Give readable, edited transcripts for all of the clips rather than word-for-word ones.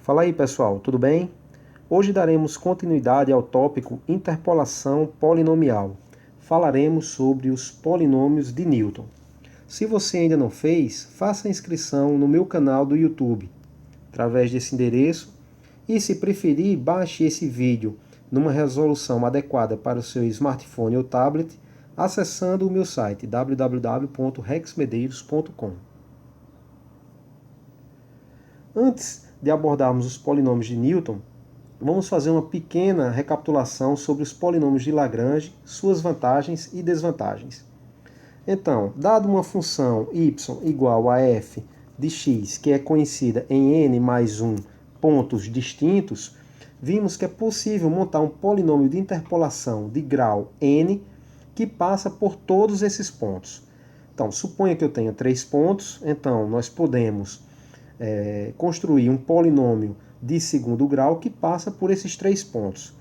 Fala aí, pessoal, tudo bem? Hoje daremos continuidade ao tópico interpolação polinomial. Falaremos sobre os polinômios de Newton. Se você ainda não fez, faça a inscrição no meu canal do YouTube, através desse endereço, e se preferir, baixe esse vídeo numa resolução adequada para o seu smartphone ou tablet, acessando o meu site www.rexmedeiros.com. Antes de abordarmos os polinômios de Newton, vamos fazer uma pequena recapitulação sobre os polinômios de Lagrange, suas vantagens e desvantagens. Então, dado uma função y igual a f de x, que é conhecida em n mais 1 pontos distintos, vimos que é possível montar um polinômio de interpolação de grau n que passa por todos esses pontos. Então, suponha que eu tenha 3 pontos, então nós podemos construir um polinômio de segundo grau que passa por esses 3 pontos.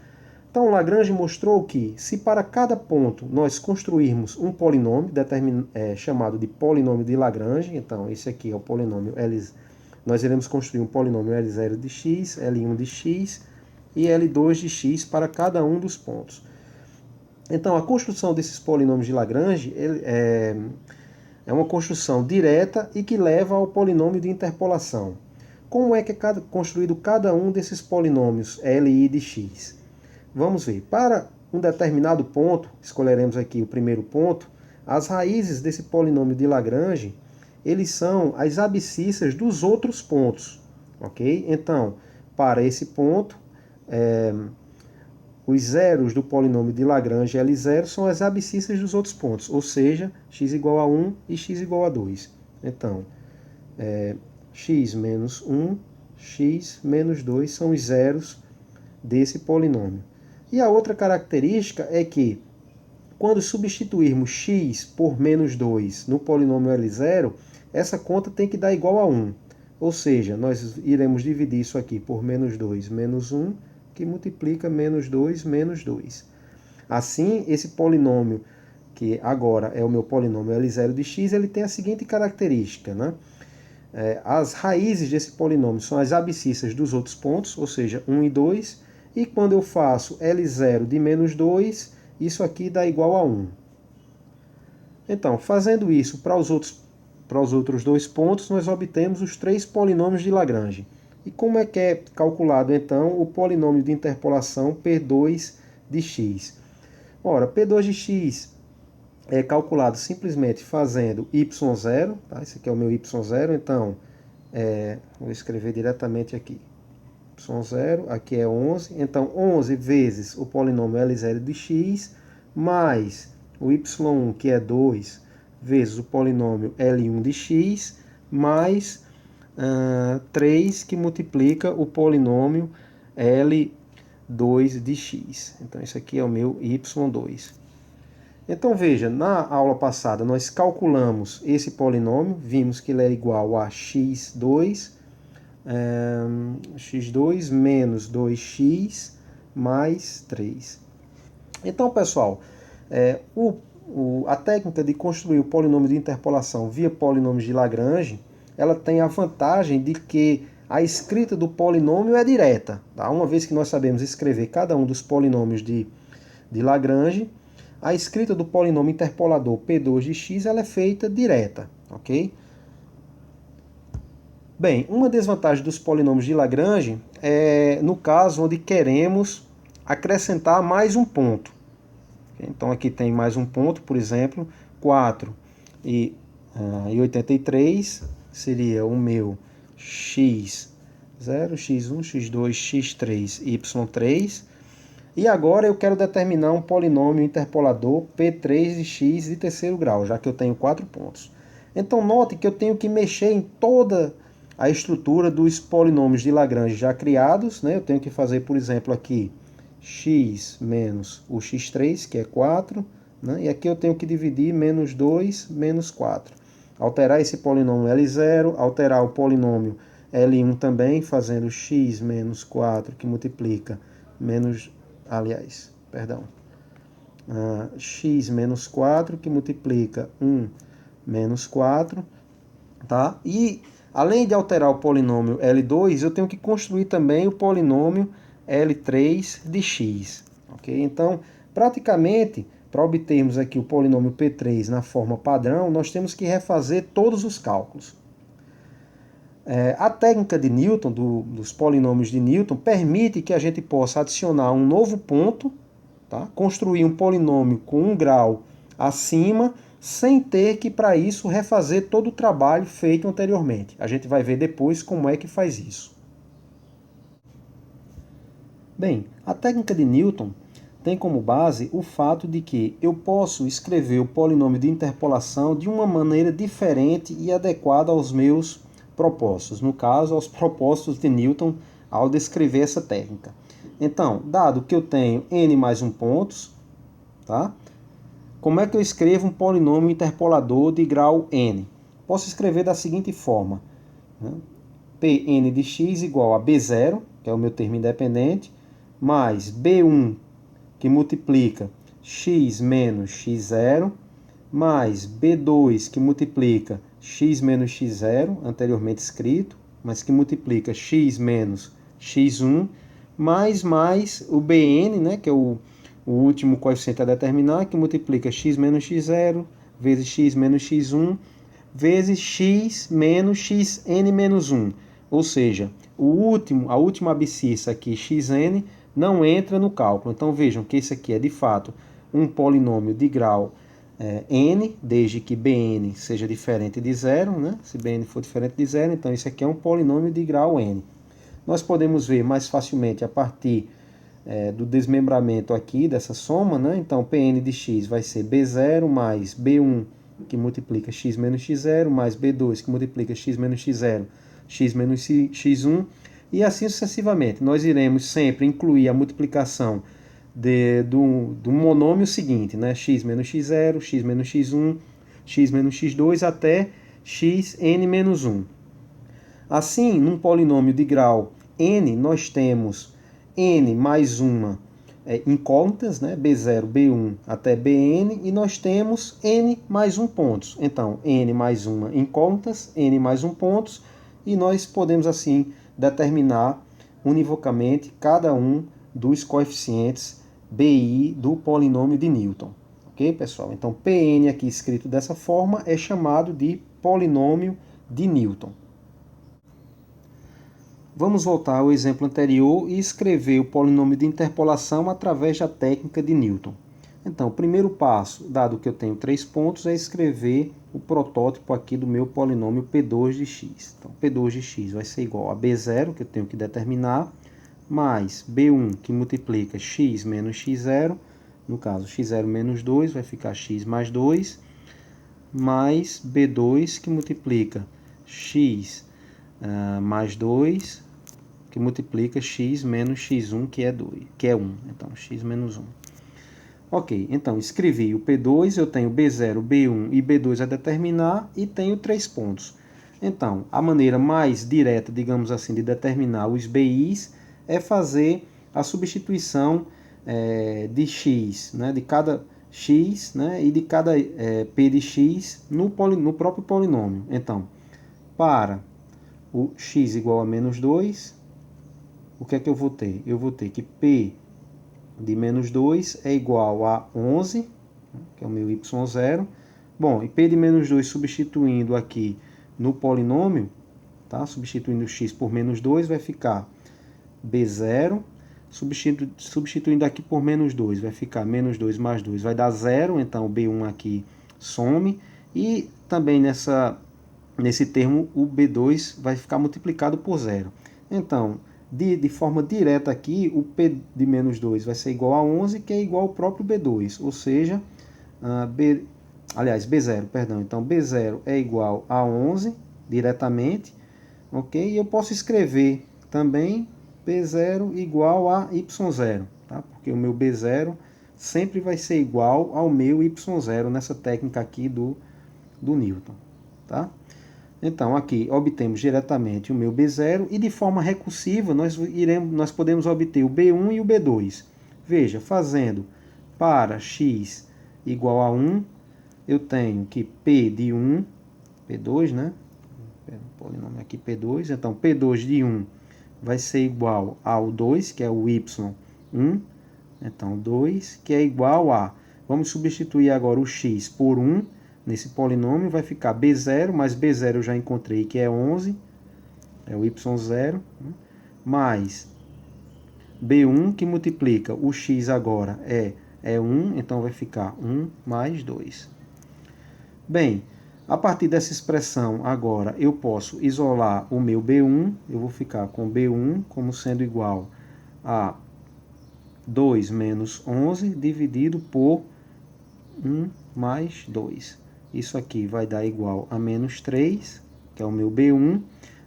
Então, Lagrange mostrou que, se para cada ponto nós construirmos um polinômio chamado de polinômio de Lagrange, então esse aqui é o polinômio L, nós iremos construir um polinômio L0 de x, L1 de x e L2 de x para cada um dos pontos. Então, a construção desses polinômios de Lagrange é uma construção direta e que leva ao polinômio de interpolação. Como é que é construído cada um desses polinômios Li de x? Vamos ver. Para um determinado ponto, escolheremos aqui o primeiro ponto, as raízes desse polinômio de Lagrange, eles são as abscissas dos outros pontos. Ok? Então, para esse ponto, os zeros do polinômio de Lagrange L0 são as abscissas dos outros pontos, ou seja, x igual a 1 e x igual a 2. Então, x menos 1, x menos 2 são os zeros desse polinômio. E a outra característica é que, quando substituirmos x por menos 2 no polinômio L0, essa conta tem que dar igual a 1. Ou seja, nós iremos dividir isso aqui por menos 2 menos 1, que multiplica menos 2 menos 2. Assim, esse polinômio, que agora é o meu polinômio L0 de x, ele tem a seguinte característica, né? As raízes desse polinômio são as abscissas dos outros pontos, ou seja, 1 e 2, e quando eu faço L0 de menos 2, isso aqui dá igual a 1. Então, fazendo isso para os outros dois pontos, nós obtemos os 3 polinômios de Lagrange. E como é que é calculado, então, o polinômio de interpolação P2 de x? Ora, P2 de x é calculado simplesmente fazendo y0, tá? Esse aqui é o meu y0, então, vou escrever diretamente aqui. Y0, aqui é 11, então 11 vezes o polinômio L0 de x, mais o y1, que é 2, vezes o polinômio L1 de x, mais 3, que multiplica o polinômio L2 de x. Então, isso aqui é o meu y2. Então, veja, na aula passada nós calculamos esse polinômio, vimos que ele é igual a x2 menos 2x mais 3. Então, pessoal, a técnica de construir o polinômio de interpolação via polinômios de Lagrange, ela tem a vantagem de que a escrita do polinômio é direta. Tá? Uma vez que nós sabemos escrever cada um dos polinômios de Lagrange, a escrita do polinômio interpolador P2 de x ela é feita direta. Ok? Bem, uma desvantagem dos polinômios de Lagrange é no caso onde queremos acrescentar mais um ponto. Então aqui tem mais um ponto, por exemplo, 4 e 83 seria o meu x0, x1, x2, x3, y3. E agora eu quero determinar um polinômio interpolador P3 de x de terceiro grau, já que eu tenho 4 pontos. Então note que eu tenho que mexer em toda a estrutura dos polinômios de Lagrange já criados, né? Eu tenho que fazer, por exemplo, aqui x menos o x3, que é 4, né? E aqui eu tenho que dividir menos 2 menos 4. Alterar esse polinômio L0, alterar o polinômio L1 também, fazendo x menos 4, que multiplica x menos 4, que multiplica 1 menos 4, tá? E além de alterar o polinômio L2, eu tenho que construir também o polinômio L3 de x. Okay? Então, praticamente, para obtermos aqui o polinômio P3 na forma padrão, nós temos que refazer todos os cálculos. A técnica de Newton, dos polinômios de Newton, permite que a gente possa adicionar um novo ponto, tá? Construir um polinômio com 1 grau acima, sem ter que, para isso, refazer todo o trabalho feito anteriormente. A gente vai ver depois como é que faz isso. Bem, a técnica de Newton tem como base o fato de que eu posso escrever o polinômio de interpolação de uma maneira diferente e adequada aos meus propósitos, no caso, aos propósitos de Newton ao descrever essa técnica. Então, dado que eu tenho n mais 1 pontos, tá? Como é que eu escrevo um polinômio interpolador de grau n? Posso escrever da seguinte forma, né? Pn de x igual a b0, que é o meu termo independente, mais b1, que multiplica x menos x0, mais b2, que multiplica x menos x0, anteriormente escrito, mas que multiplica x menos x1, mais o bn, né, que é o último coeficiente a determinar, que multiplica x menos x0, vezes x menos x1, vezes x menos xn menos 1. Ou seja, a última abscissa aqui, xn, não entra no cálculo. Então vejam que esse aqui é de fato um polinômio de grau n, desde que bn seja diferente de zero, né? Se bn for diferente de zero, então esse aqui é um polinômio de grau n. Nós podemos ver mais facilmente a partir do desmembramento aqui dessa soma, né? Então Pn de x vai ser b0 mais b1, que multiplica x menos x0, mais b2, que multiplica x menos x0, x menos x1, e assim sucessivamente. Nós iremos sempre incluir a multiplicação do monômio seguinte, né? X menos x0, x menos x1, x menos x2 até xn menos 1. Assim, num polinômio de grau n, nós temos n mais uma incógnitas, né? B0, B1 até Bn, e nós temos n mais 1 pontos. Então, n mais uma incógnitas, n mais 1 pontos, e nós podemos assim determinar univocamente cada um dos coeficientes BI do polinômio de Newton. Ok, pessoal? Então, Pn aqui escrito dessa forma é chamado de polinômio de Newton. Vamos voltar ao exemplo anterior e escrever o polinômio de interpolação através da técnica de Newton. Então, o primeiro passo, dado que eu tenho 3 pontos, é escrever o protótipo aqui do meu polinômio P2 de x. Então, P2 de x vai ser igual a B0, que eu tenho que determinar, mais B1, que multiplica x menos x0, no caso, x0 menos 2, vai ficar x mais 2, mais B2, que multiplica x mais 2, que multiplica x menos x1, que é 1. Então, x menos 1. Ok, então escrevi o P2, eu tenho B0, B1 e B2 a determinar e tenho 3 pontos. Então, a maneira mais direta, digamos assim, de determinar os BIs é fazer a substituição de x, né, de cada x, né, e de cada P de x no próprio polinômio. Então, para o x igual a menos 2, o que é que eu vou ter? Eu vou ter que P de menos 2 é igual a 11, que é o meu y0. Bom, e P de menos 2 substituindo aqui no polinômio, tá? Substituindo x por menos 2, vai ficar B0. Substituindo aqui por menos 2, vai ficar menos 2 mais 2, vai dar 0. Então, o B1 aqui some. E também nesse termo, o B2 vai ficar multiplicado por 0. Então, de forma direta aqui, o P de menos 2 vai ser igual a 11, que é igual ao próprio B2, ou seja, B0, perdão. Então, B0 é igual a 11, diretamente, ok? E eu posso escrever também B0 igual a Y0, tá? Porque o meu B0 sempre vai ser igual ao meu Y0 nessa técnica aqui do Newton, tá? Então, aqui obtemos diretamente o meu B0 e de forma recursiva nós podemos obter o B1 e o B2. Veja, fazendo para x igual a 1, eu tenho que P de 1, P2, né? polinômio aqui P2, então P2 de 1 vai ser igual ao 2, que é o y1, então 2, que é igual a, vamos substituir agora o x por 1, nesse polinômio vai ficar B0, mas B0 eu já encontrei que é 11, é o y0, mais B1 que multiplica o x agora é 1, então vai ficar 1 mais 2. Bem, a partir dessa expressão agora eu posso isolar o meu B1, eu vou ficar com B1 como sendo igual a 2 menos 11 dividido por 1 mais 2. Isso aqui vai dar igual a menos 3, que é o meu B1,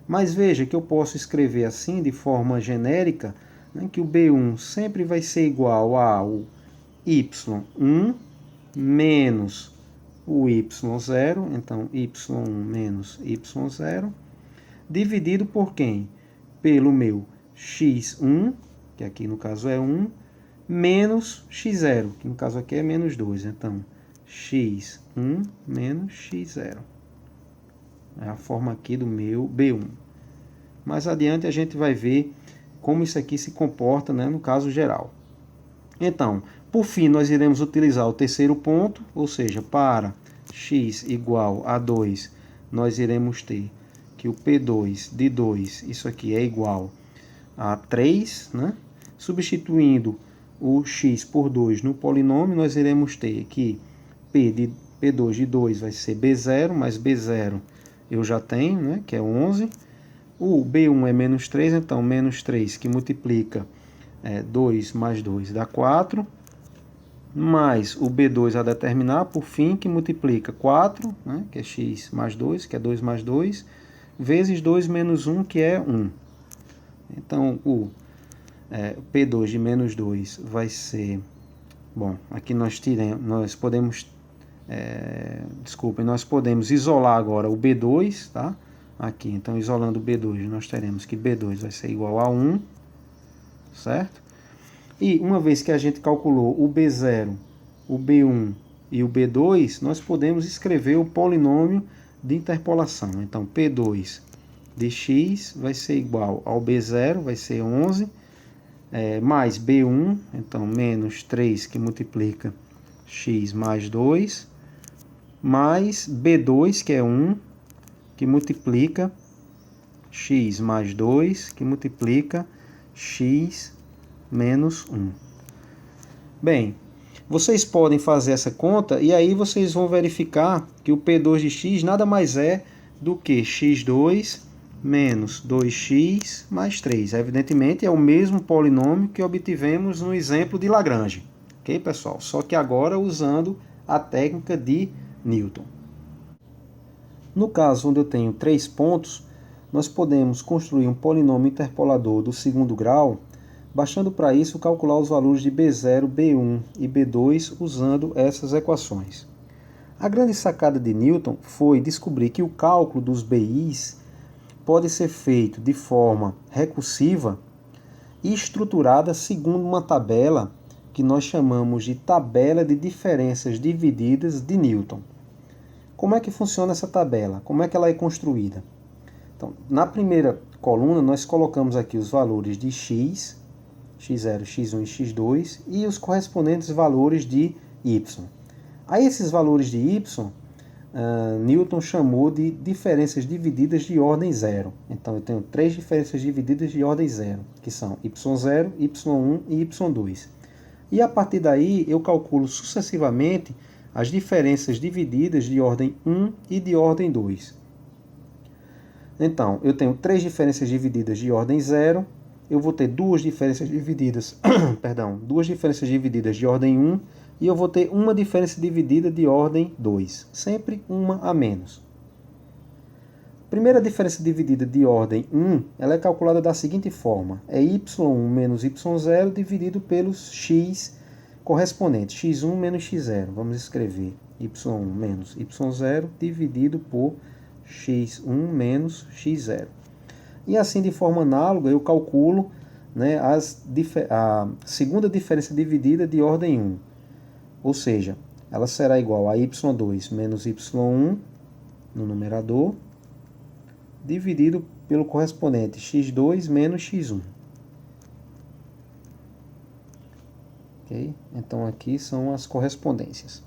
mas veja que eu posso escrever assim de forma genérica, né, que o B1 sempre vai ser igual ao y1 menos o y0, então y1 menos y0, dividido por quem? Pelo meu x1, que aqui no caso é 1, menos x0, que no caso aqui é menos 2. Então, x1 menos x0. É a forma aqui do meu B1. Mais adiante a gente vai ver como isso aqui se comporta, né, no caso geral. Então, por fim, nós iremos utilizar o terceiro ponto, ou seja, para x igual a 2, nós iremos ter que o P2 de 2, isso aqui é igual a 3, né? Substituindo o x por 2 no polinômio, nós iremos ter que P2 de 2 vai ser B0, mas B0 eu já tenho, né, que é 11. O B1 é menos 3, então menos 3 que multiplica 2 mais 2 dá 4. Mais o B2 a determinar, por fim, que multiplica 4, né, que é x mais 2, que é 2 mais 2, vezes 2 menos 1, que é 1. Então, o P2 de menos 2 vai ser... Bom, aqui nós podemos isolar agora o B2, tá? Aqui, então, isolando o B2, nós teremos que B2 vai ser igual a 1, certo? E uma vez que a gente calculou o B0, o B1 e o B2, nós podemos escrever o polinômio de interpolação. Então, P2 de x vai ser igual ao B0, vai ser 11, mais B1, então menos 3 que multiplica x mais 2, mais B2, que é 1, que multiplica x mais 2, que multiplica x menos 1. Bem, vocês podem fazer essa conta e aí vocês vão verificar que o P2 de x nada mais é do que x2 menos 2x mais 3. Evidentemente, é o mesmo polinômio que obtivemos no exemplo de Lagrange. Ok, pessoal? Só que agora usando a técnica de Newton. No caso onde eu tenho 3 pontos, nós podemos construir um polinômio interpolador do segundo grau, bastando para isso calcular os valores de B0, B1 e B2 usando essas equações. A grande sacada de Newton foi descobrir que o cálculo dos BIs pode ser feito de forma recursiva e estruturada segundo uma tabela que nós chamamos de tabela de diferenças divididas de Newton. Como é que funciona essa tabela? Como é que ela é construída? Então, na primeira coluna, nós colocamos aqui os valores de x, x0, x1 e x2, e os correspondentes valores de y. Aí, esses valores de y, Newton chamou de diferenças divididas de ordem zero. Então, eu tenho 3 diferenças divididas de ordem zero, que são y0, y1 e y2. E a partir daí, eu calculo sucessivamente as diferenças divididas de ordem 1 e de ordem 2. Então, eu tenho 3 diferenças divididas de ordem 0, eu vou ter 2 diferenças divididas, duas diferenças divididas de ordem 1, e eu vou ter uma diferença dividida de ordem 2, sempre uma a menos. A primeira diferença dividida de ordem 1, ela é calculada da seguinte forma, é y1 menos y0 dividido pelos x correspondente, x1 menos x0. Vamos escrever y1 menos y0 dividido por x1 menos x0. E assim, de forma análoga, eu calculo, né, a segunda diferença dividida de ordem 1. Ou seja, ela será igual a y2 menos y1 no numerador, dividido pelo correspondente x2 menos x1. Okay? Então, aqui são as correspondências.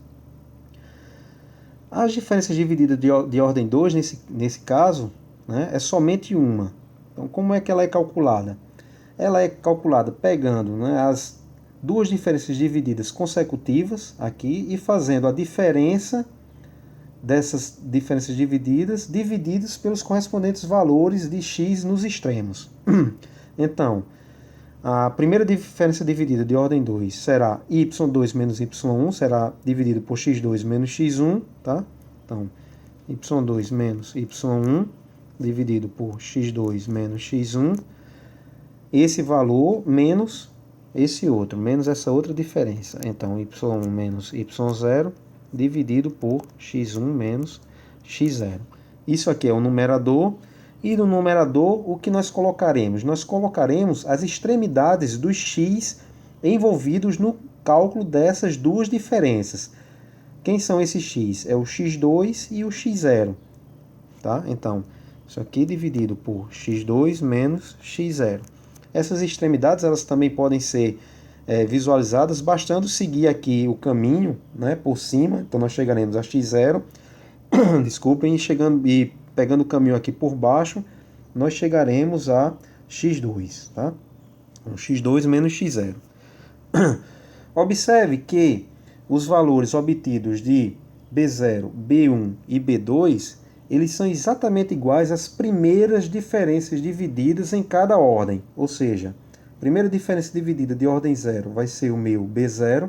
As diferenças divididas de ordem 2, nesse caso, né, é somente uma. Então, como é que ela é calculada? Ela é calculada pegando, né, as duas diferenças divididas consecutivas aqui e fazendo a diferença dessas diferenças divididas pelos correspondentes valores de x nos extremos. Então, a primeira diferença dividida de ordem 2 será y2 menos y1, será dividido por x2 menos x1, tá? Então, y2 menos y1 dividido por x2 menos x1, esse valor menos esse outro, menos essa outra diferença. Então, y1 menos y0 dividido por x1 menos x0. Isso aqui é o numerador. E no numerador, o que nós colocaremos? Nós colocaremos as extremidades dos x envolvidos no cálculo dessas duas diferenças. Quem são esses x? É o x2 e o x0. Tá? Então, isso aqui dividido por x2 menos x0. Essas extremidades elas também podem ser visualizadas bastando seguir aqui o caminho, né, por cima. Então, nós chegaremos a x0, desculpem, e pegando o caminho aqui por baixo, nós chegaremos a x2, tá? x2 menos x0. Observe que os valores obtidos de B0, B1 e B2, eles são exatamente iguais às primeiras diferenças divididas em cada ordem. Ou seja, primeira diferença dividida de ordem 0 vai ser o meu B0,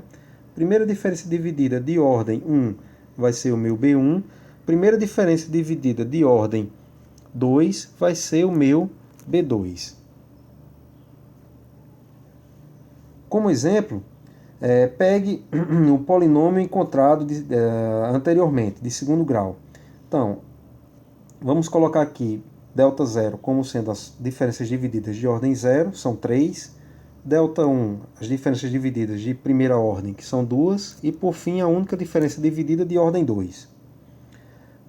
primeira diferença dividida de ordem 1 vai ser o meu B1, primeira diferença dividida de ordem 2 vai ser o meu B2. Como exemplo, pegue o polinômio encontrado anteriormente, de segundo grau. Então, vamos colocar aqui ΔZ como sendo as diferenças divididas de ordem 0, são 3. ΔI, as diferenças divididas de primeira ordem, que são 2. E, por fim, a única diferença dividida de ordem 2.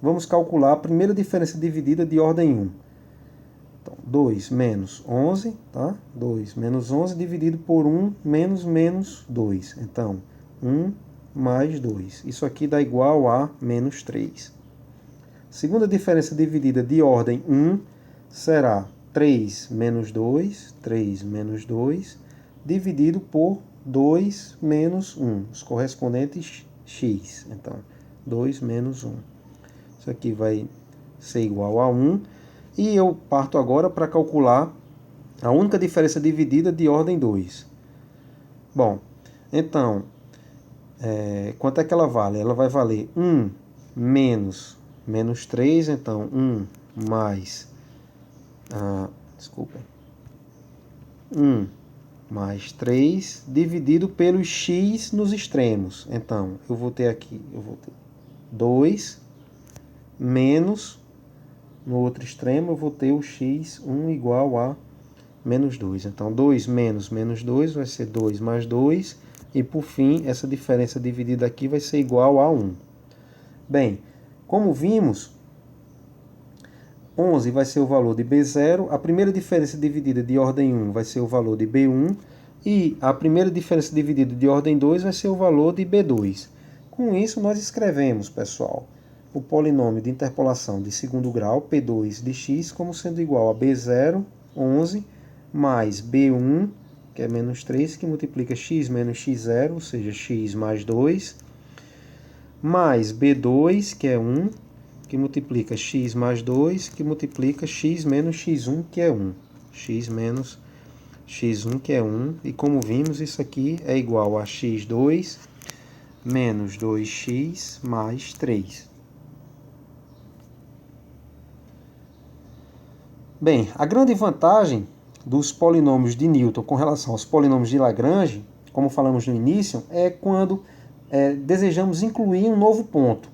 Vamos calcular a primeira diferença dividida de ordem 1. Então, 2 menos 11, tá? 2 menos 11 dividido por 1 menos 2. Então, 1 mais 2. Isso aqui dá igual a menos 3. Segunda diferença dividida de ordem 1 será 3 menos 2, dividido por 2 menos 1, os correspondentes x. Então, 2 menos 1. Isso aqui vai ser igual a 1. E eu parto agora para calcular a única diferença dividida de ordem 2. Bom, então, quanto é que ela vale? Ela vai valer 1 menos 3, então 1 mais... 1 mais 3 dividido pelo x nos extremos. Então, eu vou ter 2 menos, no outro extremo, eu vou ter o x1 igual a menos 2. Então, 2 menos 2 vai ser 2 mais 2. E, por fim, essa diferença dividida aqui vai ser igual a 1. Bem, como vimos, 11 vai ser o valor de B0. A primeira diferença dividida de ordem 1 vai ser o valor de B1. E a primeira diferença dividida de ordem 2 vai ser o valor de B2. Com isso, nós escrevemos, pessoal, o polinômio de interpolação de segundo grau, P2 de x, como sendo igual a B0, 11, mais B1, que é menos 3, que multiplica x menos x0, ou seja, x mais 2, mais B2, que é 1, que multiplica x mais 2, que multiplica x menos x1, que é 1. X menos x1, que é 1. E como vimos, isso aqui é igual a x2 menos 2x mais 3. Bem, a grande vantagem dos polinômios de Newton com relação aos polinômios de Lagrange, como falamos no início, é quando desejamos incluir um novo ponto.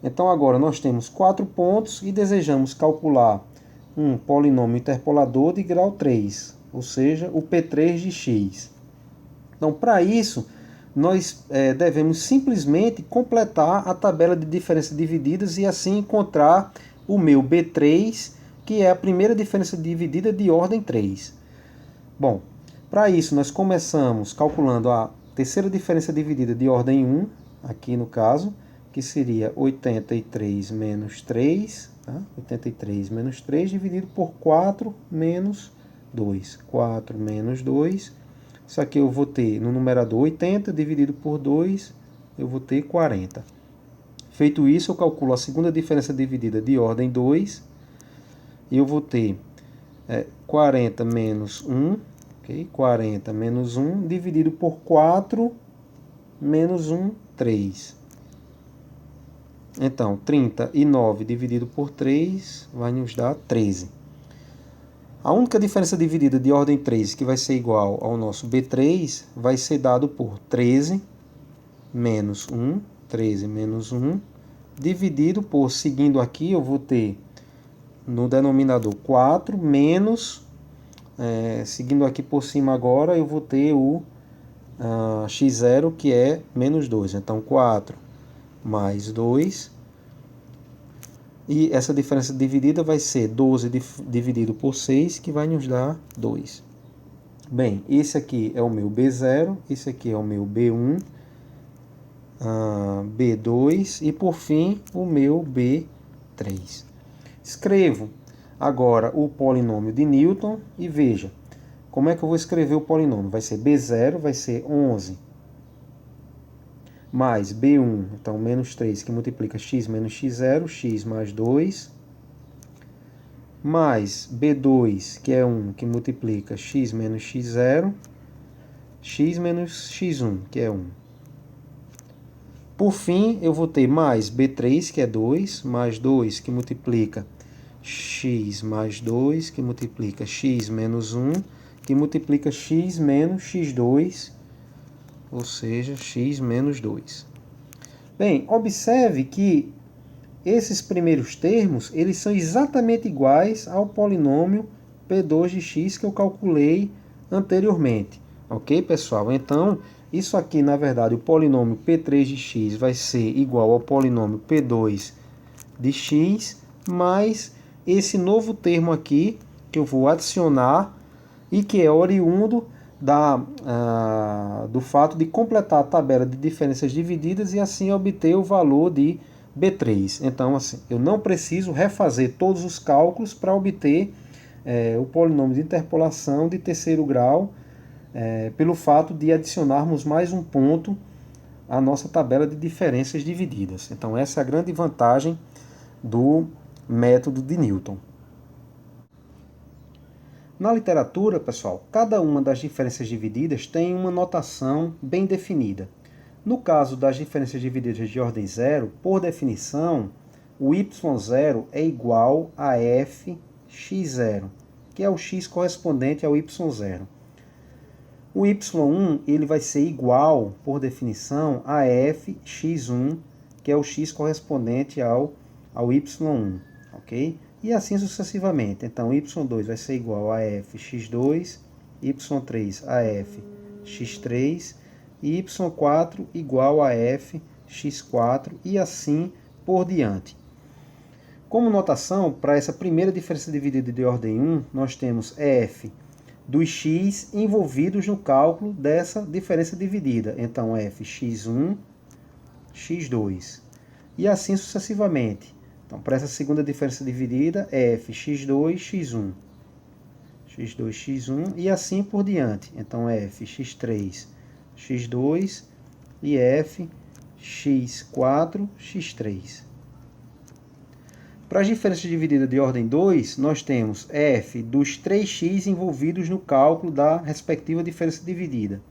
Então agora nós temos 4 pontos e desejamos calcular um polinômio interpolador de grau 3, ou seja, o P3 de x. Então, para isso, nós devemos simplesmente completar a tabela de diferenças divididas e assim encontrar o meu B3 que é a primeira diferença dividida de ordem 3. Bom, para isso nós começamos calculando a terceira diferença dividida de ordem 1, aqui no caso, que seria 83 menos 3, tá? 83 menos 3 dividido por 4 menos 2. 4 menos 2, isso aqui eu vou ter no numerador 80, dividido por 2, eu vou ter 40. Feito isso, eu calculo a segunda diferença dividida de ordem 2, e eu vou ter 40 menos 1, okay? 40 menos 1, dividido por 4 menos 1, 3. Então, 39 dividido por 3 vai nos dar 13. A única diferença dividida de ordem 3 que vai ser igual ao nosso B3 vai ser dado por 13 menos 1, 13 menos 1, dividido por, seguindo aqui, eu vou ter no denominador 4 menos, seguindo aqui por cima agora, eu vou ter o x0, que é menos 2. Então, 4 mais 2, e essa diferença dividida vai ser 12 dividido por 6, que vai nos dar 2. Bem, esse aqui é o meu B0, esse aqui é o meu B1, B2 e, por fim, o meu B3. Escrevo agora o polinômio de Newton e veja como é que eu vou escrever o polinômio. Vai ser B0, vai ser 11, mais B1, então menos 3, que multiplica x menos x0, x mais 2, mais B2, que é 1, que multiplica x menos x0, x menos x1, que é 1. Por fim, eu vou ter mais B3, que é 2, mais 2, que multiplica x mais 2, que multiplica x menos 1, que multiplica x menos x2, ou seja, x menos 2. Bem, observe que esses primeiros termos, eles são exatamente iguais ao polinômio P2 de x que eu calculei anteriormente. Ok, pessoal? Então, isso aqui, na verdade, o polinômio P3 de x vai ser igual ao polinômio P2 de x, mais esse novo termo aqui, que eu vou adicionar, e que é oriundo do fato de completar a tabela de diferenças divididas e assim obter o valor de B3. Então, assim, eu não preciso refazer todos os cálculos para obter o polinômio de interpolação de terceiro grau, pelo fato de adicionarmos mais um ponto à nossa tabela de diferenças divididas. Então, essa é a grande vantagem do método de Newton. Na literatura, pessoal, cada uma das diferenças divididas tem uma notação bem definida. No caso das diferenças divididas de ordem zero, por definição, o y0 é igual a fx0, que é o x correspondente ao y0. O y1 ele vai ser igual, por definição, a fx1, que é o x correspondente ao y1, ok? E assim sucessivamente. Então, y2 vai ser igual a fx2, y3 a fx3 e y4 igual a fx4 e assim por diante. Como notação, para essa primeira diferença dividida de ordem 1, nós temos f dos x envolvidos no cálculo dessa diferença dividida. Então, fx1, x2 e assim sucessivamente. Então, para essa segunda diferença dividida, fx2, x1, x2, x1 e assim por diante. Então, fx3, x2 e fx4, x3. Para as diferenças divididas de ordem 2, nós temos f dos 3x envolvidos no cálculo da respectiva diferença dividida.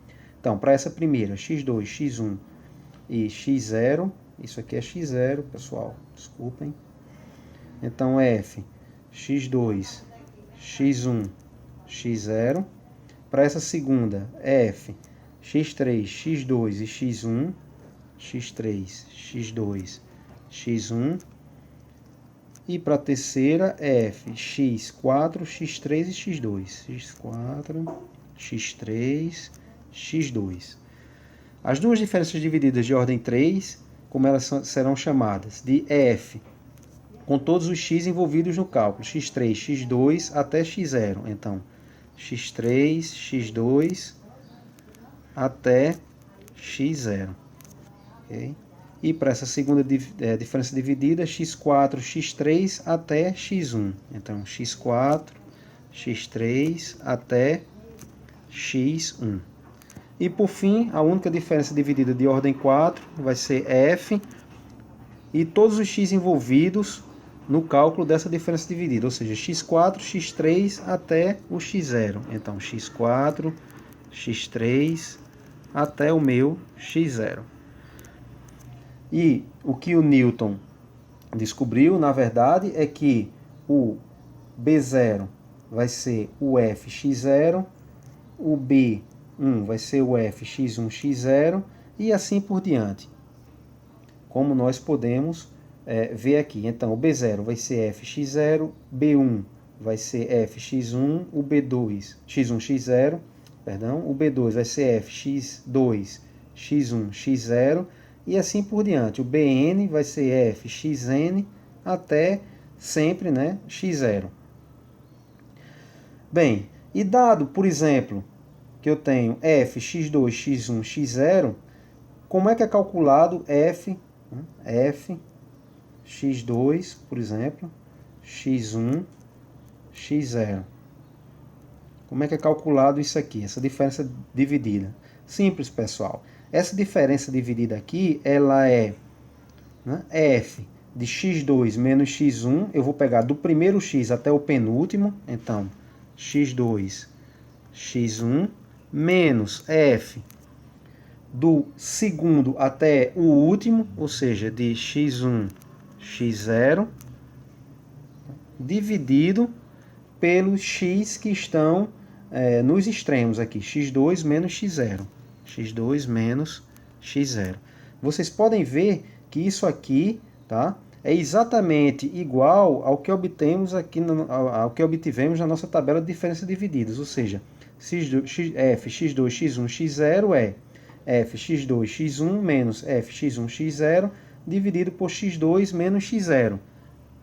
Então, para essa primeira, x2, x1 e x0, isso aqui é x0, pessoal, desculpem. Então, f, x2, x1, x0. Para essa segunda, f, x3, x2 e x1, x3, x2, x1. E para a terceira, f, x4, x3 e x2. x4, x3, x2. As duas diferenças divididas de ordem 3, como elas serão chamadas? De f com todos os x envolvidos no cálculo, x3, x2 até x0. Então, x3, x2 até x0. Okay? E para essa segunda diferença dividida, x4, x3 até x1. Então, x4, x3 até x1. E por fim, a única diferença dividida de ordem 4 vai ser f e todos os x envolvidos no cálculo dessa diferença dividida, ou seja, x4, x3 até o x0. Então, x4, x3 até o meu x0. E o que o Newton descobriu, na verdade, é que o B0 vai ser o fx0, o B1 vai ser o fx1, x0 e assim por diante. Como nós podemos ver aqui. Então, o B0 vai ser fx0, B1 vai ser fx1, o B2, x1, x0, perdão, o B2 vai ser fx2, x1, x0, e assim por diante. O Bn vai ser fxn até sempre, né, x0. Bem, e dado, por exemplo, que eu tenho fx2, x1, x0, como é que é calculado f x2, por exemplo, x1, x0? Como é que é calculado isso aqui, essa diferença dividida? Simples, pessoal. Essa diferença dividida aqui, ela é, né, f de x2 menos x1. Eu vou pegar do primeiro x até o penúltimo. Então, x2, x1, menos f do segundo até o último, ou seja, de x1, x0, dividido pelos x que estão nos extremos aqui, x2 menos x0. x2 menos x0. Vocês podem ver que isso aqui, tá, é exatamente igual ao que obtemos aqui ao que obtivemos na nossa tabela de diferenças divididas, ou seja, f x2, x1, x0 é fx2, x1 menos fx1, x0 dividido por x2 menos x0.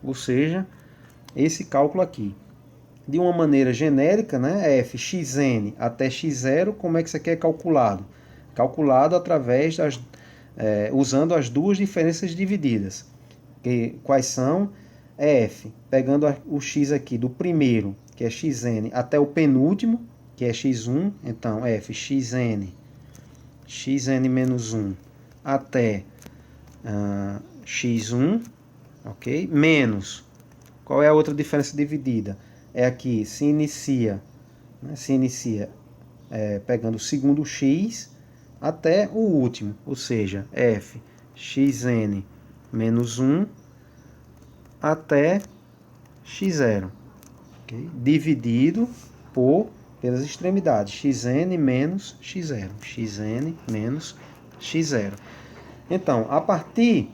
Ou seja, esse cálculo aqui. De uma maneira genérica, né, fxn até x0, como é que isso aqui é calculado? Calculado através usando as duas diferenças divididas. Quais são? F, pegando o x aqui do primeiro, que é xn, até o penúltimo, que é x1, então fxn, xn menos 1 até x1, ok? Menos, qual é a outra diferença dividida? É aqui, se inicia pegando o segundo x até o último, ou seja, f xn menos 1 até x0, okay? Dividido pelas extremidades, xn menos x0, xn menos x0. Então, a partir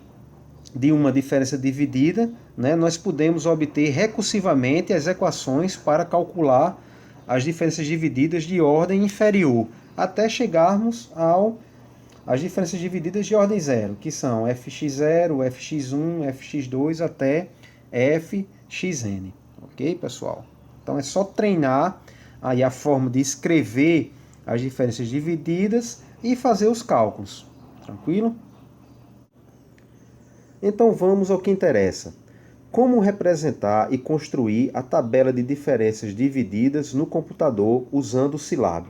de uma diferença dividida, né, nós podemos obter recursivamente as equações para calcular as diferenças divididas de ordem inferior, até chegarmos às diferenças divididas de ordem zero, que são fx0, fx1, fx2 até fxn. Ok, pessoal? Então é só treinar aí a forma de escrever as diferenças divididas e fazer os cálculos. Tranquilo? Então vamos ao que interessa. Como representar e construir a tabela de diferenças divididas no computador usando o Scilab?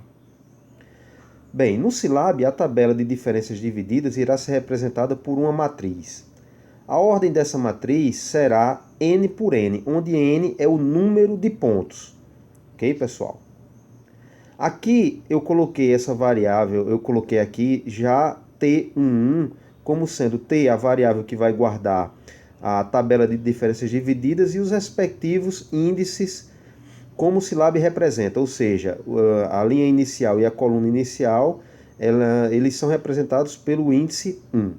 Bem, no Scilab a tabela de diferenças divididas irá ser representada por uma matriz. A ordem dessa matriz será n por n, onde n é o número de pontos. Ok, pessoal? Aqui eu coloquei essa variável, eu coloquei aqui já T11 como sendo T a variável que vai guardar a tabela de diferenças divididas e os respectivos índices como o Scilab representa, ou seja, a linha inicial e a coluna inicial, eles são representados pelo índice 1.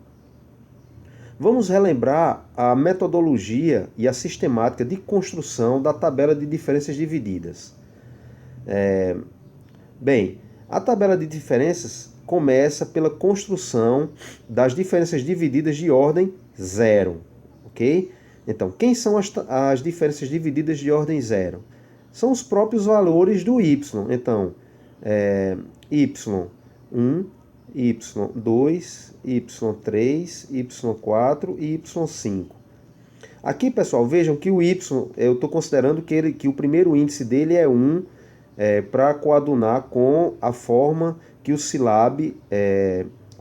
Vamos relembrar a metodologia e a sistemática de construção da tabela de diferenças divididas. Bem, a tabela de diferenças começa pela construção das diferenças divididas de ordem 0, ok? Então, quem são as diferenças divididas de ordem zero? São os próprios valores do y. Então, y1, y2, y3, y4 e y5. Aqui, pessoal, vejam que o y, eu estou considerando que o primeiro índice dele é 1, para coadunar com a forma que o Scilab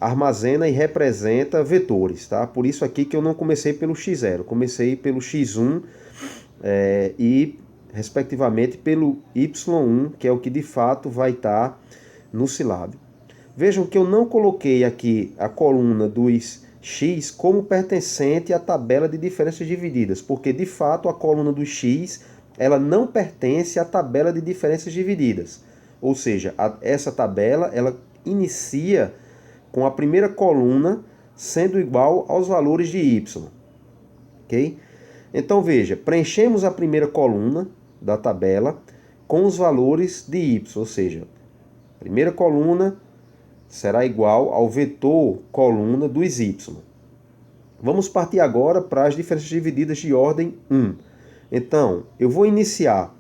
armazena e representa vetores, tá? Por isso aqui que eu não comecei pelo x0, comecei pelo x1 e, respectivamente, pelo y1, que é o que de fato vai estar no Scilab. Vejam que eu não coloquei aqui a coluna dos x como pertencente à tabela de diferenças divididas, porque de fato a coluna do x ela não pertence à tabela de diferenças divididas. Ou seja, essa tabela ela inicia com a primeira coluna sendo igual aos valores de y. Ok? Então veja, preenchemos a primeira coluna da tabela com os valores de y, ou seja, a primeira coluna será igual ao vetor coluna dos y. Vamos partir agora para as diferenças divididas de ordem 1. Então, eu vou iniciar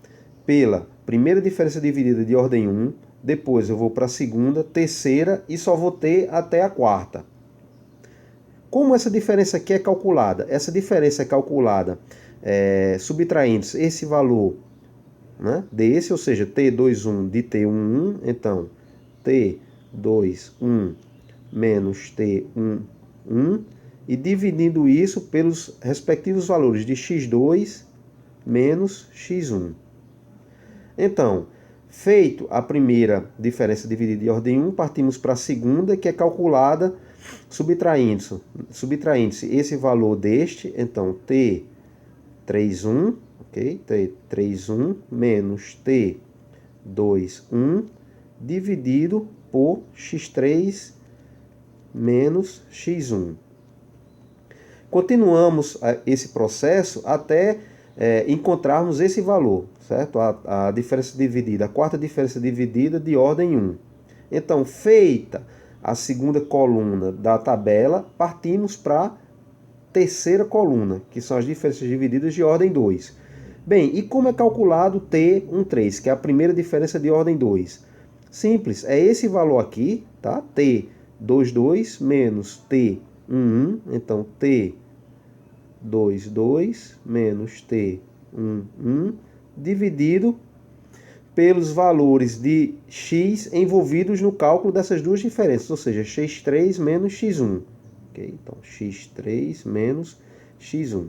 pela primeira diferença dividida de ordem 1, depois eu vou para a segunda, terceira e só vou ter até a quarta. Como essa diferença aqui é calculada? Essa diferença é calculada subtraindo esse valor, né, desse, ou seja, T21 de T11, então T21 menos T11, e dividindo isso pelos respectivos valores de x2 menos x1. Então, feito a primeira diferença dividida de ordem 1, partimos para a segunda, que é calculada subtraindo-se esse valor deste, então T31, ok? T31 menos T21 dividido por x3 menos x1. Continuamos esse processo até encontrarmos esse valor, certo? A diferença dividida, a quarta diferença dividida de ordem 1. Então, feita a segunda coluna da tabela, partimos para a terceira coluna, que são as diferenças divididas de ordem 2. Bem, e como é calculado T13, que é a primeira diferença de ordem 2? Simples, é esse valor aqui, tá? T22 menos T11, então T22 menos T11 dividido pelos valores de x envolvidos no cálculo dessas duas diferenças, ou seja, x3 menos x1. Okay? Então, x3 menos x1.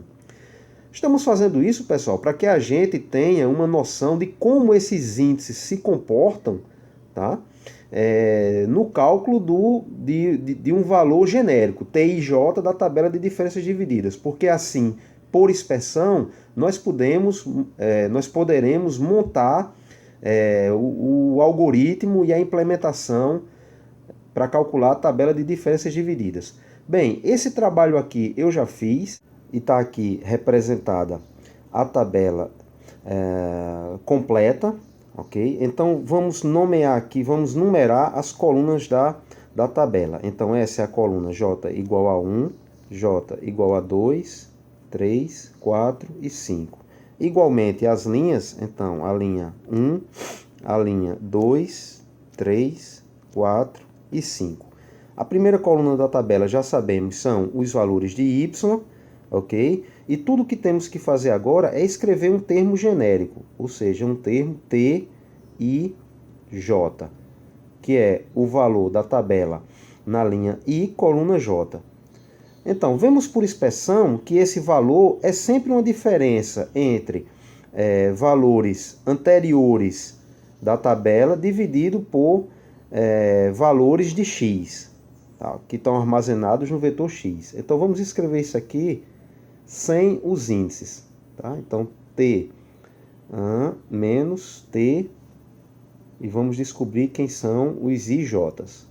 Estamos fazendo isso, pessoal, para que a gente tenha uma noção de como esses índices se comportam, tá? No cálculo de um valor genérico, TIJ, da tabela de diferenças divididas, porque assim, por expressão, nós poderemos montar o algoritmo e a implementação para calcular a tabela de diferenças divididas. Bem, esse trabalho aqui eu já fiz e está aqui representada a tabela completa. Ok? Então, vamos nomear aqui, vamos numerar as colunas da tabela. Então, essa é a coluna J igual a 1, J igual a 2, 3, 4 e 5. Igualmente, as linhas, então, a linha 1, a linha 2, 3, 4 e 5. A primeira coluna da tabela, já sabemos, são os valores de y, ok? E tudo que temos que fazer agora é escrever um termo genérico, ou seja, um termo TIJ, que é o valor da tabela na linha I, coluna J. Então, vemos por expressão que esse valor é sempre uma diferença entre valores anteriores da tabela dividido por valores de x, tá? Que estão armazenados no vetor x. Então, vamos escrever isso aqui sem os índices, tá? Então, T menos T, e vamos descobrir quem são os IJs.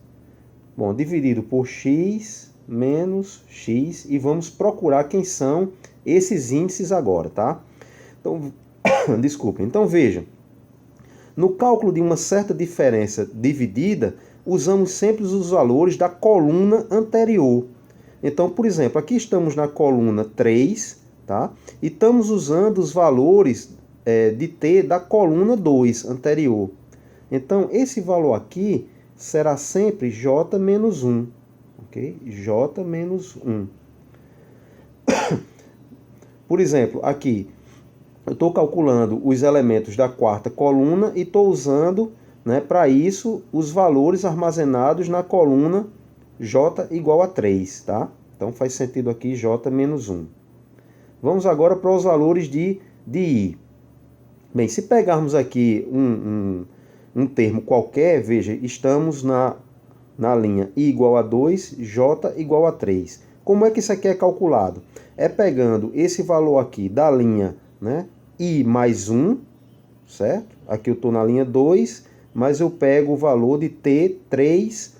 Bom, dividido por x menos x, e vamos procurar quem são esses índices agora, tá? Então, desculpem. Então, vejam, no cálculo de uma certa diferença dividida, usamos sempre os valores da coluna anterior. Então, por exemplo, aqui estamos na coluna 3, tá? E estamos usando os valores de t da coluna 2 anterior. Então, esse valor aqui será sempre j menos 1, ok? J menos 1. Por exemplo, aqui, eu estou calculando os elementos da quarta coluna e estou usando, né, para isso, os valores armazenados na coluna j igual a 3, tá? Então, faz sentido aqui j menos 1. Vamos agora para os valores de i. Bem, se pegarmos aqui um termo qualquer, veja, estamos na linha i igual a 2, j igual a 3. Como é que isso aqui é calculado? É pegando esse valor aqui da linha, né, i mais 1, certo? Aqui eu estou na linha 2, mas eu pego o valor de t3,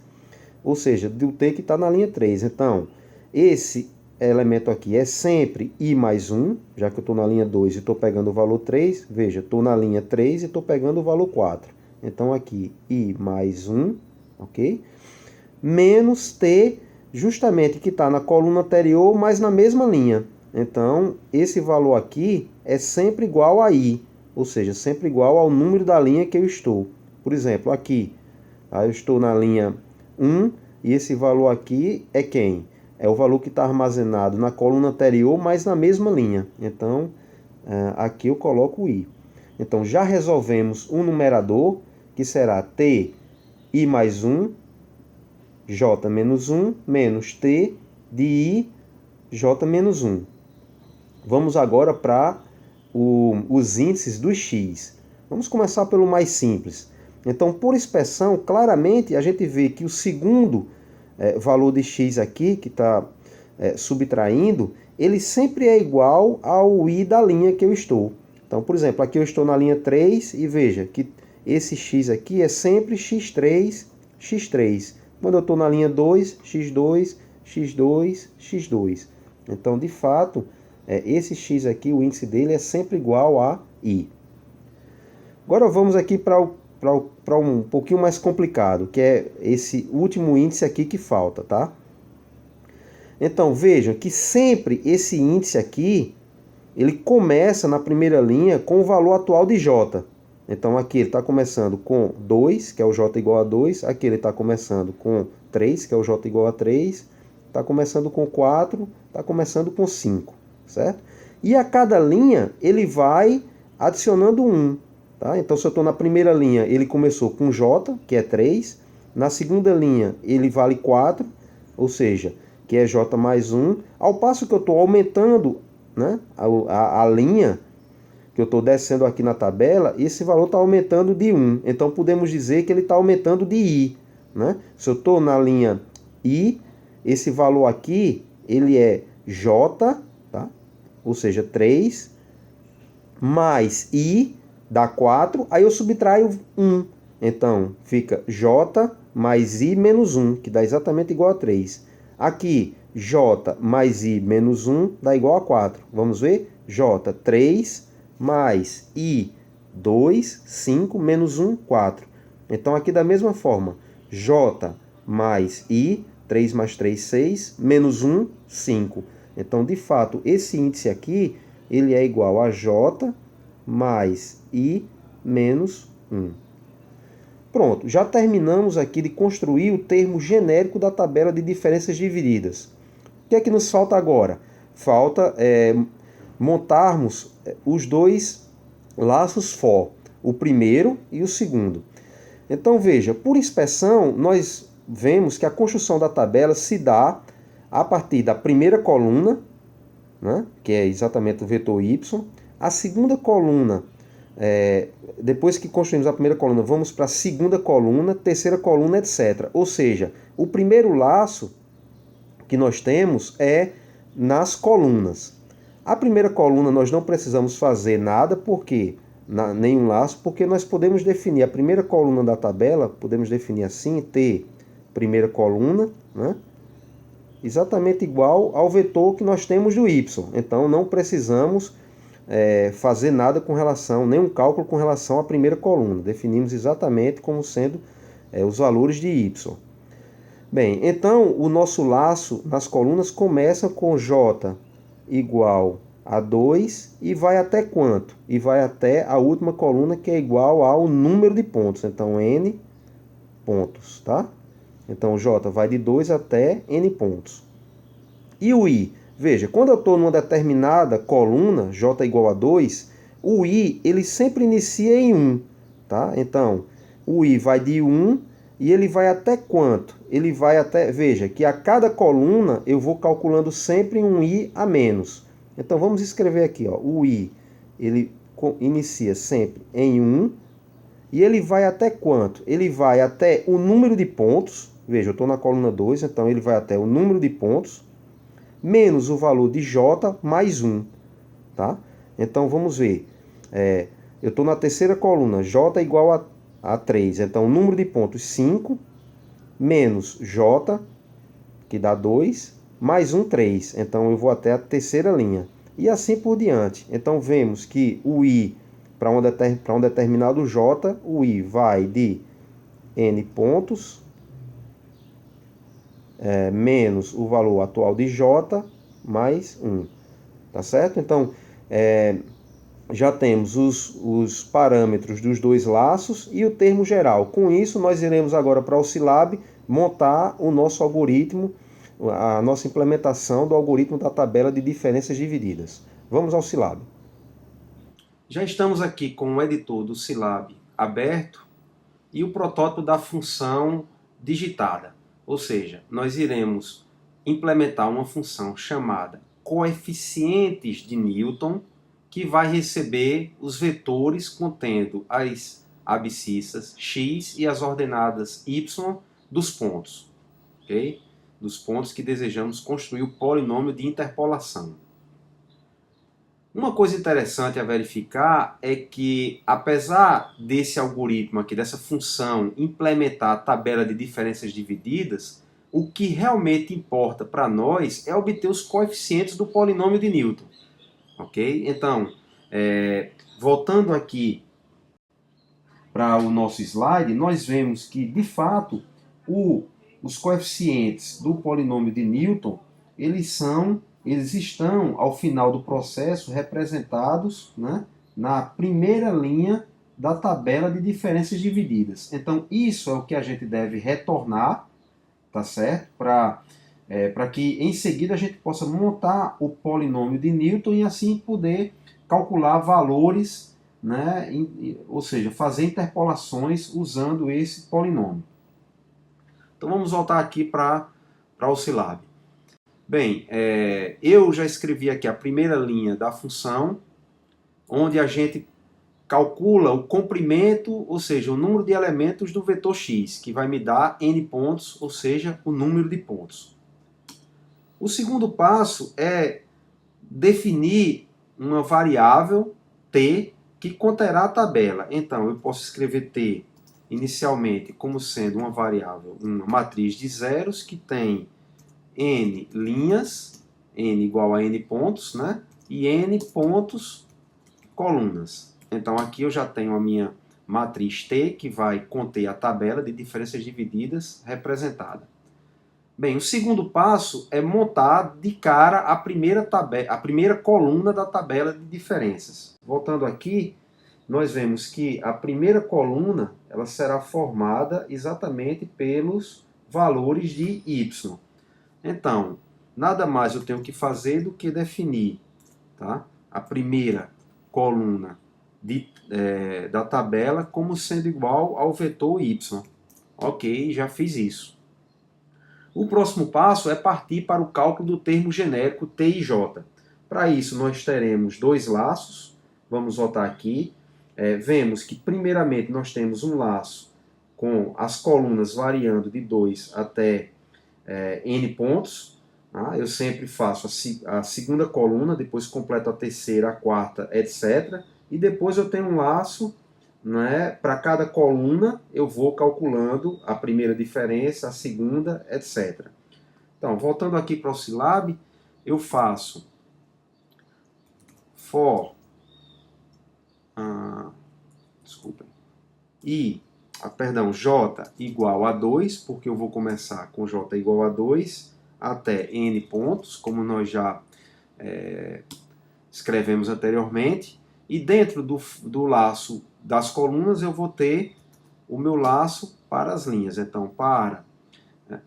ou seja, do t que está na linha 3. Então, esse elemento aqui é sempre i mais 1, já que eu estou na linha 2 e estou pegando o valor 3. Veja, estou na linha 3 e estou pegando o valor 4. Então, aqui, i mais 1, ok? Menos t, justamente que está na coluna anterior, mas na mesma linha. Então, esse valor aqui é sempre igual a i, ou seja, sempre igual ao número da linha que eu estou. Por exemplo, aqui, eu estou na linha 1 e esse valor aqui é quem? É o valor que está armazenado na coluna anterior, mas na mesma linha. Então, aqui eu coloco o i. Então, já resolvemos um numerador, que será t i mais 1, j menos 1, menos t de i, j menos 1. Vamos agora para os índices dos x. Vamos começar pelo mais simples. Então, por inspeção, claramente a gente vê que o segundo valor de x aqui, que está subtraindo, ele sempre é igual ao i da linha que eu estou. Então, por exemplo, aqui eu estou na linha 3 e veja que esse x aqui é sempre x3, x3. Quando eu estou na linha 2, x2, x2, x2. Então, de fato, esse x aqui, o índice dele é sempre igual a i. Agora vamos aqui para um pouquinho mais complicado, que é esse último índice aqui que falta, tá? Então, vejam que sempre esse índice aqui, ele começa na primeira linha com o valor atual de j. Então, aqui ele está começando com 2, que é o j igual a 2. Aqui ele está começando com 3, que é o j igual a 3. Está começando com 4, está começando com 5, certo? E a cada linha, ele vai adicionando 1. Tá? Então, se eu estou na primeira linha, ele começou com j, que é 3. Na segunda linha, ele vale 4, ou seja, que é j mais 1. Ao passo que eu estou aumentando, né, a linha, que eu estou descendo aqui na tabela, esse valor está aumentando de 1. Então, podemos dizer que ele está aumentando de i. Né? Se eu estou na linha i, esse valor aqui, ele é j, tá? Ou seja, 3, mais i, dá 4, aí eu subtraio 1. Então, fica j mais i menos 1, que dá exatamente igual a 3. Aqui, j mais i menos 1 dá igual a 4. Vamos ver? j, 3, mais i, 2, 5, menos 1, 4. Então, aqui da mesma forma, j mais i, 3 mais 3, 6, menos 1, 5. Então, de fato, esse índice aqui, ele é igual a j mais i menos 1. Pronto, já terminamos aqui de construir o termo genérico da tabela de diferenças divididas. O que é que nos falta agora? Falta montarmos os dois laços for, o primeiro e o segundo. Então, veja, por inspeção, nós vemos que a construção da tabela se dá a partir da primeira coluna, né, que é exatamente o vetor y. A segunda coluna, depois que construímos a primeira coluna, vamos para a segunda coluna, terceira coluna, etc. Ou seja, o primeiro laço que nós temos é nas colunas. A primeira coluna nós não precisamos fazer nada, porque nenhum laço, porque nós podemos definir a primeira coluna da tabela, podemos definir assim, t primeira coluna, né? Exatamente igual ao vetor que nós temos do y. Então, não precisamos fazer nada com relação, nenhum cálculo com relação à primeira coluna. Definimos exatamente como sendo os valores de y. Bem, então, o nosso laço nas colunas começa com j igual a 2 e vai até quanto? E vai até a última coluna, que é igual ao número de pontos. Então, n pontos, tá? Então, j vai de 2 até n pontos. E o i? Veja, quando eu estou numa determinada coluna, j igual a 2, o i ele sempre inicia em 1, tá? Então, o i vai de 1 e ele vai até quanto? Ele vai até, veja, que a cada coluna eu vou calculando sempre um i a menos. Então, vamos escrever aqui, ó, o i, ele inicia sempre em 1 e ele vai até quanto? Ele vai até o número de pontos, veja, eu estou na coluna 2, então ele vai até o número de pontos, menos o valor de j mais 1, tá? Então, vamos ver. Eu estou na terceira coluna, j igual a 3. Então, o número de pontos 5, menos j, que dá 2, mais 1, 3. Então, eu vou até a terceira linha. E assim por diante. Então, vemos que o i, para um determinado j, o i vai de n pontos, menos o valor atual de j, mais 1. Tá certo? Então, já temos os parâmetros dos dois laços e o termo geral. Com isso, nós iremos agora para o Scilab montar o nosso algoritmo, a nossa implementação do algoritmo da tabela de diferenças divididas. Vamos ao Scilab. Já estamos aqui com o editor do Scilab aberto e o protótipo da função digitada. Ou seja, nós iremos implementar uma função chamada coeficientes de Newton, que vai receber os vetores contendo as abscissas x e as ordenadas y dos pontos, ok? Dos pontos que desejamos construir o polinômio de interpolação. Uma coisa interessante a verificar é que, apesar desse algoritmo aqui, dessa função, implementar a tabela de diferenças divididas, o que realmente importa para nós é obter os coeficientes do polinômio de Newton. Ok? Então, voltando aqui para o nosso slide, nós vemos que, de fato, os coeficientes do polinômio de Newton, eles estão, ao final do processo, representados, né, na primeira linha da tabela de diferenças divididas. Então, isso é o que a gente deve retornar, tá certo? Para que, em seguida, a gente possa montar o polinômio de Newton e, assim, poder calcular valores, né, ou seja, fazer interpolações usando esse polinômio. Então vamos voltar aqui para o Scilab. Bem, eu já escrevi aqui a primeira linha da função, onde a gente calcula o comprimento, ou seja, o número de elementos do vetor x, que vai me dar n pontos, ou seja, o número de pontos. O segundo passo é definir uma variável t que conterá a tabela. Então, eu posso escrever t inicialmente como sendo uma variável, uma matriz de zeros que tem n linhas, n igual a n pontos, né? E n pontos colunas. Então, aqui eu já tenho a minha matriz t, que vai conter a tabela de diferenças divididas representada. Bem, o segundo passo é montar de cara a primeira coluna da tabela de diferenças. Voltando aqui, nós vemos que a primeira coluna ela será formada exatamente pelos valores de y. Então, nada mais eu tenho que fazer do que definir, tá, a primeira coluna da tabela como sendo igual ao vetor y. Ok, já fiz isso. O próximo passo é partir para o cálculo do termo genérico t e j. Para isso, nós teremos dois laços. Vamos voltar aqui. Vemos que, primeiramente, nós temos um laço com as colunas variando de 2 até n pontos. Tá? Eu sempre faço a segunda coluna, depois completo a terceira, a quarta, etc. E depois eu tenho um laço, né, para cada coluna eu vou calculando a primeira diferença, a segunda, etc. Então, voltando aqui para o Scilab, eu faço for j igual a 2, porque eu vou começar com j igual a 2 até n pontos, como nós já escrevemos anteriormente, e dentro do laço das colunas eu vou ter o meu laço para as linhas. Então, para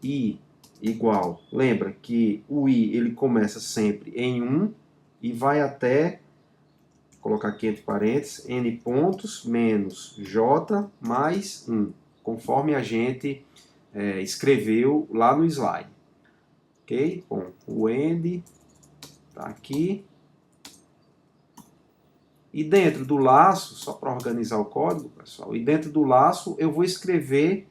I igual, lembra que o I ele começa sempre em 1 e vai até, vou colocar aqui entre parênteses, N pontos menos J mais 1, conforme a gente escreveu lá no slide. Ok? Bom, o end está aqui. E dentro do laço, só para organizar o código, pessoal, e dentro do laço eu vou escrever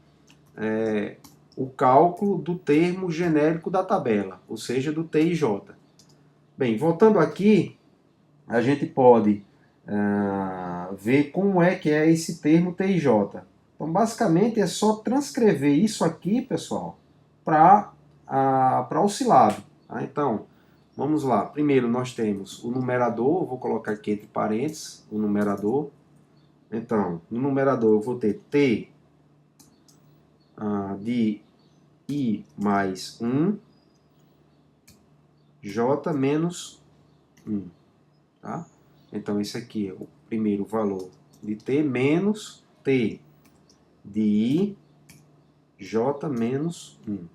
o cálculo do termo genérico da tabela, ou seja, do T e J. Bem, voltando aqui, a gente pode ver como é que é esse termo T e J. Então, basicamente, é só transcrever isso aqui, pessoal, para o Silab. Tá? Então, vamos lá. Primeiro, nós temos o numerador, vou colocar aqui entre parênteses, o numerador. Então, no numerador eu vou ter T de I mais 1, J menos 1. Tá? Então, esse aqui é o primeiro valor de T menos T de I, J menos 1.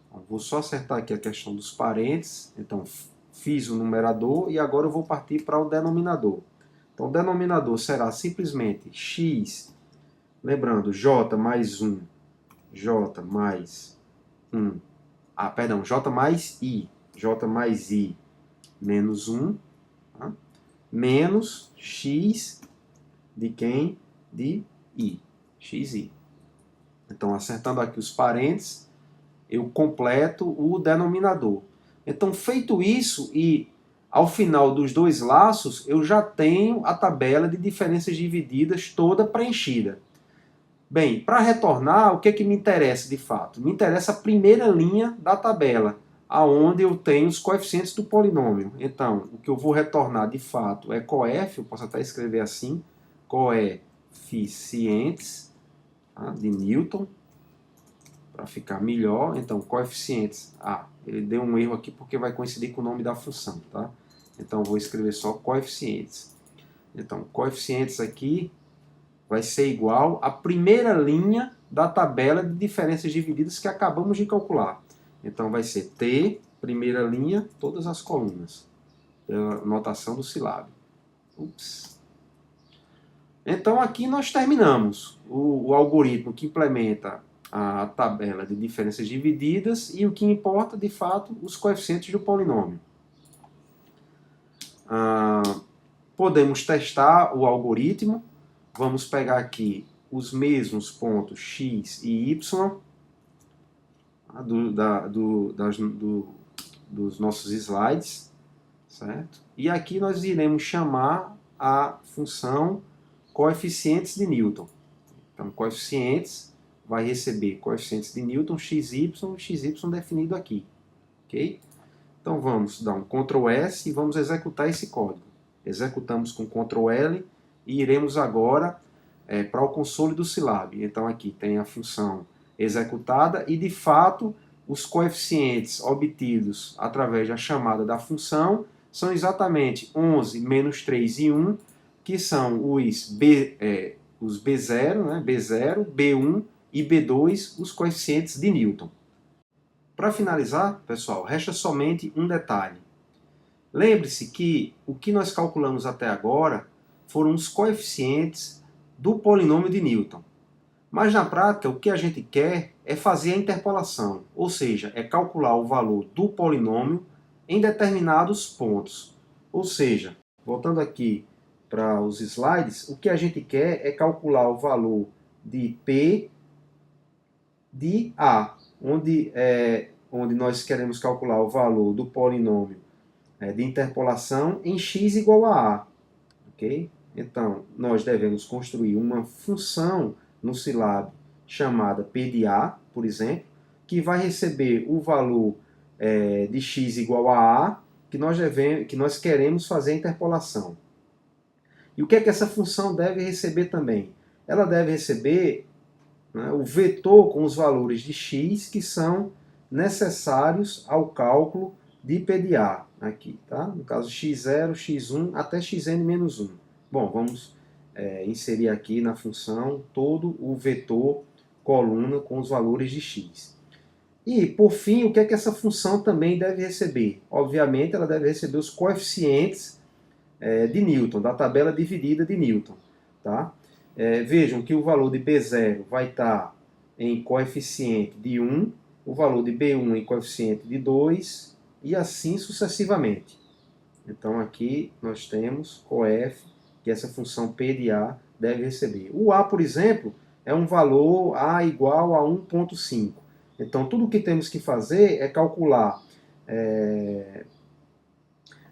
Então, vou só acertar aqui a questão dos parênteses. Então, fiz o numerador e agora eu vou partir para o denominador. Então, o denominador será simplesmente x, lembrando, j mais 1, j mais 1, j mais i menos 1, tá? Menos x de quem? De i, xi. Então, acertando aqui os parênteses, eu completo o denominador. Então, feito isso, e ao final dos dois laços, eu já tenho a tabela de diferenças divididas toda preenchida. Bem, para retornar, o que é que me interessa de fato? Me interessa a primeira linha da tabela, aonde eu tenho os coeficientes do polinômio. Então, o que eu vou retornar de fato é coef, eu posso até escrever assim, coeficientes, tá, de Newton, para ficar melhor. Então, coeficientes, ele deu um erro aqui porque vai coincidir com o nome da função, tá? Então, vou escrever só coeficientes. Então, coeficientes aqui vai ser igual à primeira linha da tabela de diferenças divididas que acabamos de calcular. Então, vai ser T, primeira linha, todas as colunas, pela notação do Silab. Ups. Então, aqui nós terminamos o algoritmo que implementa a tabela de diferenças divididas e o que importa, de fato, os coeficientes do polinômio. Podemos testar o algoritmo. Vamos pegar aqui os mesmos pontos x e y dos nossos slides, certo? E aqui nós iremos chamar a função coeficientes de Newton. Então, coeficientes vai receber coeficientes de Newton, xy definido aqui. Ok? Então vamos dar um Ctrl S e vamos executar esse código. Executamos com Ctrl L e iremos agora para o console do Silab. Então aqui tem a função executada e de fato os coeficientes obtidos através da chamada da função são exatamente 11, menos 3 e 1, que são os B0, né, B0, B1 e B2, os coeficientes de Newton. Para finalizar, pessoal, resta somente um detalhe. Lembre-se que o que nós calculamos até agora foram os coeficientes do polinômio de Newton. Mas na prática, o que a gente quer é fazer a interpolação, ou seja, é calcular o valor do polinômio em determinados pontos. Ou seja, voltando aqui para os slides, o que a gente quer é calcular o valor de P de A, onde nós queremos calcular o valor do polinômio de interpolação em x igual a A. Okay? Então, nós devemos construir uma função no Silab chamada P de A, por exemplo, que vai receber o valor de x igual a A, que nós queremos fazer a interpolação. E o que é que essa função deve receber também? Ela deve receber, né, o vetor com os valores de x que são necessários ao cálculo de P de A. aqui, tá? No caso x0, x1 até xn menos 1. Bom, vamos inserir aqui na função todo o vetor coluna com os valores de x. E, por fim, o que é que essa função também deve receber? Obviamente, ela deve receber os coeficientes de Newton, da tabela dividida de Newton. Tá? Vejam que o valor de B0 vai estar em coeficiente de 1, o valor de B1 em coeficiente de 2, e assim sucessivamente. Então, aqui nós temos coef, que essa função P de A deve receber. O A, por exemplo, é um valor A igual a 1,5. Então, tudo o que temos que fazer é calcular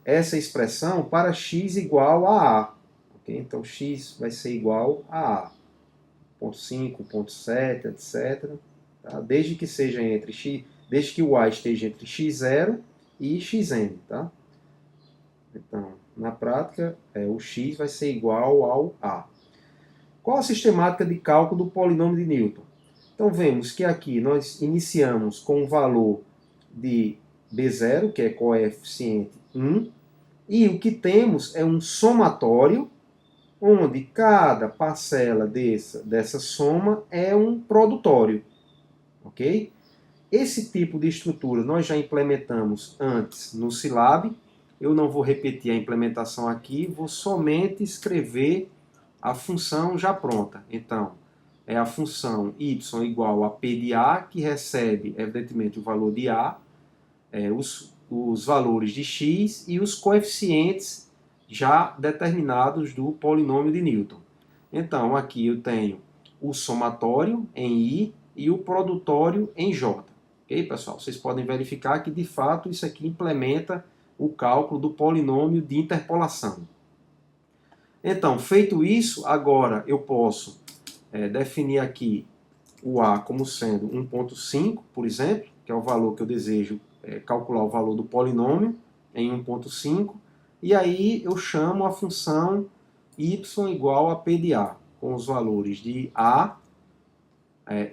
essa expressão para x igual a A. Okay? Então, x vai ser igual a A. 0,5, 0,7, etc. Tá? Desde que seja entre x, desde que o A esteja entre x0 e xn. Tá? Então, na prática, o x vai ser igual ao A. Qual a sistemática de cálculo do polinômio de Newton? Então, vemos que aqui nós iniciamos com o valor de B0, que é coeficiente 1, e o que temos é um somatório, onde cada parcela dessa soma é um produtório. Ok? Esse tipo de estrutura nós já implementamos antes no Scilab. Eu não vou repetir a implementação aqui, vou somente escrever a função já pronta. Então, é a função y igual a p de A, que recebe, evidentemente, o valor de A, os valores de x e os coeficientes já determinados do polinômio de Newton. Então, aqui eu tenho o somatório em I e o produtório em J. Ok, pessoal? Vocês podem verificar que, de fato, isso aqui implementa o cálculo do polinômio de interpolação. Então, feito isso, agora eu posso definir aqui o A como sendo 1,5, por exemplo, que é o valor que eu desejo calcular o valor do polinômio em 1,5, e aí eu chamo a função y igual a p de A, com os valores de A,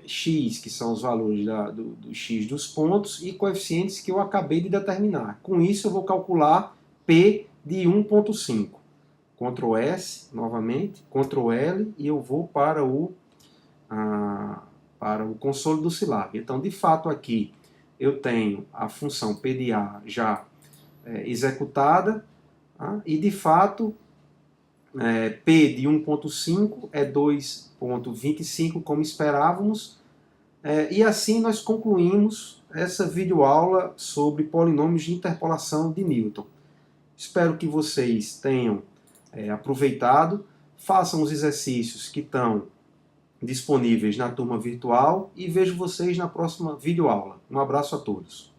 x, que são os valores do x dos pontos, e coeficientes que eu acabei de determinar. Com isso eu vou calcular p de 1,5. Ctrl S, novamente, Ctrl L, e eu vou para o console do Scilab. Então, de fato, aqui eu tenho a função P de A já executada, tá? E, de fato, P de 1,5 é 2,25, como esperávamos, e assim nós concluímos essa videoaula sobre polinômios de interpolação de Newton. Espero que vocês tenham aproveitado, façam os exercícios que estão disponíveis na turma virtual e vejo vocês na próxima videoaula. Um abraço a todos.